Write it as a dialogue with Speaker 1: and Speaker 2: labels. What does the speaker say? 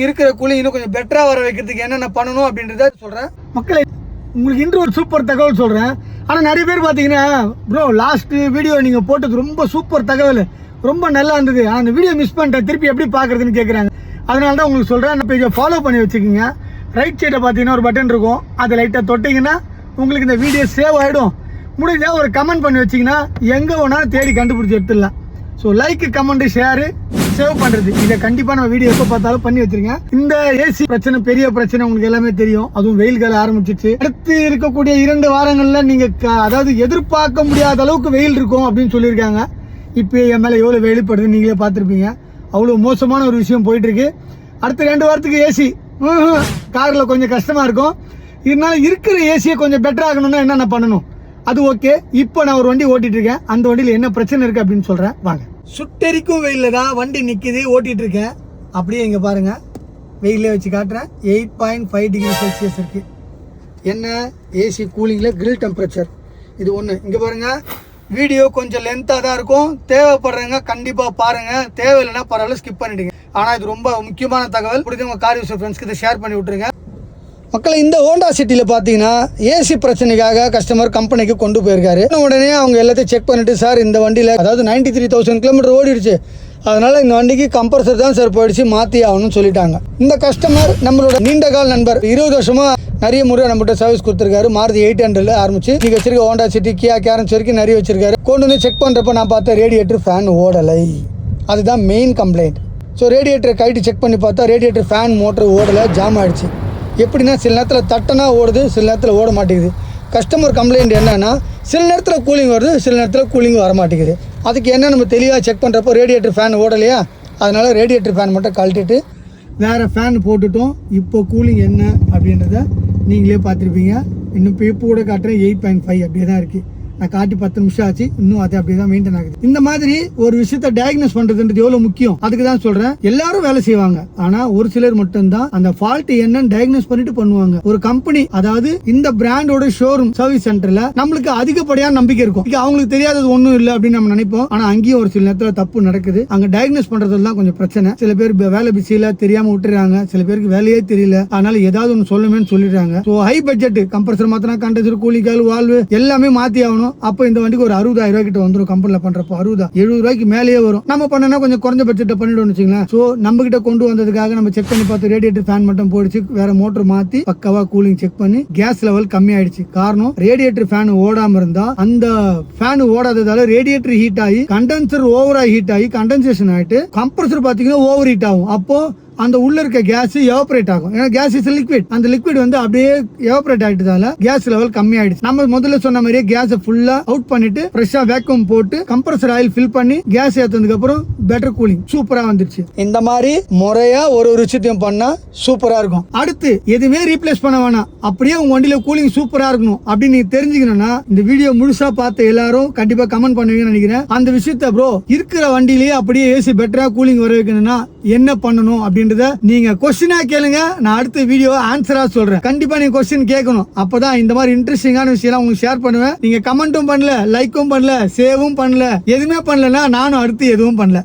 Speaker 1: இருக்கிற கூலிங் இன்னும் கொஞ்சம் பெட்டரா வர வைக்கிறதுக்கு என்னென்ன பண்ணணும் அப்படின்றத சொல்றேன். மக்களை உங்களுக்கு இன்று ஒரு சூப்பர் தகவல் சொல்றேன். ஆனா நிறைய பேர் பாத்தீங்கன்னா ப்ரோ லாஸ்ட் வீடியோ நீங்க போட்டது ரொம்ப சூப்பர் தகவல், ரொம்ப நல்லா இருந்தது, அந்த வீடியோ மிஸ் பண்ணிட்டேன், திருப்பி எப்படி பாக்குறதுன்னு கேட்குறாங்க. அதனால தான் உங்களுக்கு சொல்றேன், அந்த பேஜை ஃபாலோ பண்ணி வச்சுக்கோங்க. ரைட் சைடை பார்த்தீங்கன்னா ஒரு பட்டன் இருக்கும், அதை லைட்டாக தொட்டிங்கன்னா உங்களுக்கு இந்த வீடியோ சேவ் ஆகிடும். முடிஞ்சா ஒரு கமெண்ட் பண்ணி வச்சிங்கன்னா எங்கே வேணாலும் தேடி கண்டுபிடிச்சி எடுத்துடலாம். So like, comment, share, save பண்ணுறது இதை கண்டிப்பாக நம்ம வீடியோ எப்போ பார்த்தாலும் பண்ணி வச்சிருங்க. இந்த ஏசி பிரச்சனை பெரிய பிரச்சனை உங்களுக்கு எல்லாமே தெரியும். அதுவும் வெயில் காலம் ஆரம்பிச்சிச்சு. அடுத்து இருக்கக்கூடிய 2 வாரங்களில் நீங்கள் அதாவது எதிர்பார்க்க முடியாத அளவுக்கு வெயில் இருக்கும் அப்படின்னு சொல்லியிருக்காங்க. இப்போ என் மேலே எவ்வளோ வெளிப்படுது நீங்களே பார்த்துருப்பீங்க. அவ்வளோ மோசமான ஒரு விஷயம் போயிட்டு இருக்கு. அடுத்த 2 வாரத்துக்கு ஏசி காரில் கொஞ்சம் கஷ்டமா இருக்கும். இருந்தாலும் இருக்கிற ஏசியை கொஞ்சம் பெட்டர் ஆகணும்னா என்னென்ன பண்ணணும் அது ஓகே. இப்போ நான் ஒரு வண்டி ஓட்டிட்டு இருக்கேன், அந்த வண்டியில் என்ன பிரச்சனை இருக்கு அப்படின்னு சொல்றேன் வாங்க. சுட்டெரிக்கும் வெயில தான் வண்டி நிற்கிது, ஓட்டிட்டு இருக்கேன். அப்படியே இங்கே பாருங்க, வெயிலே வச்சு காட்டுறேன். 8.5 டிகிரி செல்சியஸ் இருக்கு. என்ன ஏசி கூலிங்கில் கிரில் டெம்பரேச்சர் இது ஒன்று. இங்கே பாருங்க, வீடியோ கொஞ்சம் லென்த்தாக தான் இருக்கும். தேவைப்படுறவங்க கண்டிப்பாக பாருங்க, தேவையில்லைன்னா பரவாயில்ல ஸ்கிப் பண்ணிடுங்க. ஆனால் இது ரொம்ப முக்கியமான தகவல். பிடிச்ச உங்கள் கார் யூசர் ஃப்ரெண்ட்ஸ்க்கு இதை ஷேர் பண்ணி விட்டுருங்க. மக்களை இந்த ஹோண்டா சிட்டியில் பார்த்தீங்கன்னா ஏசி பிரச்சனைக்காக கஸ்டமர் கம்பெனிக்கு கொண்டு போயிருக்காரு. உடனே அவங்க எல்லாத்தையும் செக் பண்ணிட்டு, சார் இந்த வண்டியில் அதாவது 93,000 கிலோமீட்டர் ஓடிடுச்சு, அதனால இந்த வண்டிக்கு கம்ப்ரஸர் தான் சார் போயிடுச்சு, மாற்றி ஆகணும்னு சொல்லிட்டாங்க. இந்த கஸ்டமர் நம்மளோட நீண்ட கால நண்பர், 20 வருஷமா நிறைய முறை நம்மகிட்ட சர்வீஸ் கொடுத்துருக்காரு. மாருதி 800 ஆரம்பிச்சு நீங்க வச்சிருக்க ஹோண்டா சிட்டி, கியா கேரன்ஸ் வரைக்கும் நிறைய வச்சிருக்காரு. கொண்டு வந்து செக் பண்ணுறப்ப நான் பார்த்தேன் ரேடியேட்டர் ஃபேன் ஓடலை. அதுதான் மெயின் கம்ப்ளைண்ட். ஸோ ரேடியேட்டர் கைட்டு செக் பண்ணி பார்த்தா ரேடியேட்டர் ஃபேன் மோட்டர் ஓடலை, ஜாம் ஆகிடுச்சு. எப்படின்னா சில நேரத்தில் தட்டனா ஓடுது, சில நேரத்தில் ஓட மாட்டேங்குது. கஸ்டமர் கம்ப்ளைண்ட் என்னன்னா சில நேரத்தில் கூலிங் வருது, சில நேரத்தில் கூலிங் வர மாட்டேங்குது. அதுக்கு என்ன நம்ம தெளிவாக செக் பண்ணுறப்போ ரேடியேட்டர் ஃபேன் ஓடலையா, அதனால் ரேடியேட்டர் ஃபேன் மட்டும் கழட்டிட்டு வேறு ஃபேன் போட்டுட்டோம். இப்போ கூலிங் என்ன அப்படின்றத நீங்களே பார்த்துருப்பீங்க. இன்னும் இப்போ கூட காட்டுறேன் 8.5 அப்படியே தான் இருக்குது. நான் காட்டி 10 நிமிஷம் ஆச்சு, இன்னும் அது அப்படியே தான் மெயின்டைன் ஆகுது. இந்த மாதிரி ஒரு விஷயத்தை டயக்னோஸ் பண்றதுன்றது எவ்வளவு முக்கியம், அதுக்கு தான் சொல்றேன். எல்லாரும் வேலை செய்வாங்க, ஆனா ஒரு சிலர் மட்டும்தான் அந்த ஃபால்ட் என்னன்னு டயக்னோஸ் பண்ணிட்டு பண்ணுவாங்க. ஒரு கம்பெனி அதாவது இந்த பிராண்டோட ஷோரூம் சர்வீஸ் சென்டர்ல நம்மளுக்கு அதிகப்படியான நம்பிக்கை இருக்கும். அவங்களுக்கு தெரியாதது ஒண்ணும் இல்லை அப்படின்னு நம்ம நினைப்போம். ஆனா அங்கேயும் ஒரு சில நேரத்தில் தப்பு நடக்குது. அங்க டயக்னோஸ் பண்றதுலாம் கொஞ்சம் பிரச்சனை. சில பேர் வேலை பிஸியில தெரியாம விட்டுறாங்க, சில பேருக்கு வேலையே தெரியல, அதனால ஏதாவது ஒன்று சொல்லுமேன்னு சொல்லிடுறாங்க. ஸோ ஹை பட்ஜெட் கம்ப்ரஸர் மாத்தினா, கண்டென்சர், கூலிங்கால், வால்வு எல்லாமே மாத்தி ஆகணும். அப்போ இந்த வண்டிக்கு ஒரு 60,000 ரூபாய் கிட்ட வந்துடும். கம்பெனில பண்றப்போ 60,000-70 ரூபாய்க்கு மேலேயே வரும். நம்ம பண்ணனா கொஞ்சம் குறைஞ்ச பட்ஜெட்டை பண்ணிடுவோம் வச்சுங்களேன். ஸோ நம்ம கிட்ட கொண்டு வந்ததுக்காக நம்ம செக் பண்ணி பார்த்து ரேடியேட்டர் ஃபேன் மட்டும் போயிடுச்சு, வேற மோட்டர் மாத்தி பக்கவா கூலிங் செக் பண்ணி கேஸ் லெவல் கம்மி ஆயிடுச்சு. காரணம் ரேடியேட்டர் ஃபேன் ஓடாம இருந்தா அந்த ஃபேன் ஓடாததால ரேடியேட்டர் ஹீட் ஆகி கண்டென்சர் ஓவரா ஹீட் ஆகி கண்டென்சேஷன் ஆயிட்டு கம்ப்ரஸர் பாத்தீங்கன்னா ஓவர் ஹீட் ஆகும். அப்போ அந்த உள்ள இருக்க கேஸ் எவாபரேட் ஆகும். ஏன்னா கேஸ் இஸ் லிக்விட். அந்த லிக்விட் வந்து அப்படியே எவாபரேட் ஆயிட்டதால கேஸ் லெவல் கம்மி ஆயிடுச்சு. நம்ம முதல்ல சொன்ன மாதிரியே கேஸ் ஃபுல்லா அவுட் பண்ணிட்டு ஃப்ரெஷ்ஷா வேக்யூம் போட்டு கம்ப்ரஸர் ஆயில் ஃபில் பண்ணி கேஸ் ஏத்ததுக்கு அப்புறம் பெட்டர் கூலிங் சூப்பரா வந்துருச்சு. இந்த மாதிரி முறையா ஒரு விஷயத்தையும் பண்ணா சூப்பரா இருக்கும். அடுத்து எதுவுமே ரீப்ளேஸ் பண்ண வேணாம், அப்படியே உங்க வண்டியில கூலிங் சூப்பரா இருக்கணும் அப்படின்னு நீங்க தெரிஞ்சுக்கணும்னா இந்த வீடியோ முழுசா பார்த்த எல்லாரும் கண்டிப்பா கமெண்ட் பண்ணுவீங்கன்னு நினைக்கிறேன். அந்த விஷயத்த ப்ரோ இருக்கிற வண்டியிலேயே அப்படியே ஏசி பெட்டரா கூலிங் வர வைக்கணும்னா என்ன பண்ணணும் அப்படின்னு நீங்க கொஸ்டினா கேளுங்க, நான் அடுத்த வீடியோ ஆன்சரா சொல்றேன். கண்டிப்பா நீங்க கொஸ்டின் கேட்கணும், அப்பதான் இந்த மாதிரி இன்ட்ரெஸ்டிங்கான விஷயம் உங்களுக்கு ஷேர் பண்ணுவேன். நீங்க கமெண்ட்டும் பண்ணல, லைக்கும் பண்ணல, சேவும் பண்ணல, எதுவுமே பண்ணலன்னா நானும் அடுத்து எதுவும் பண்ணல.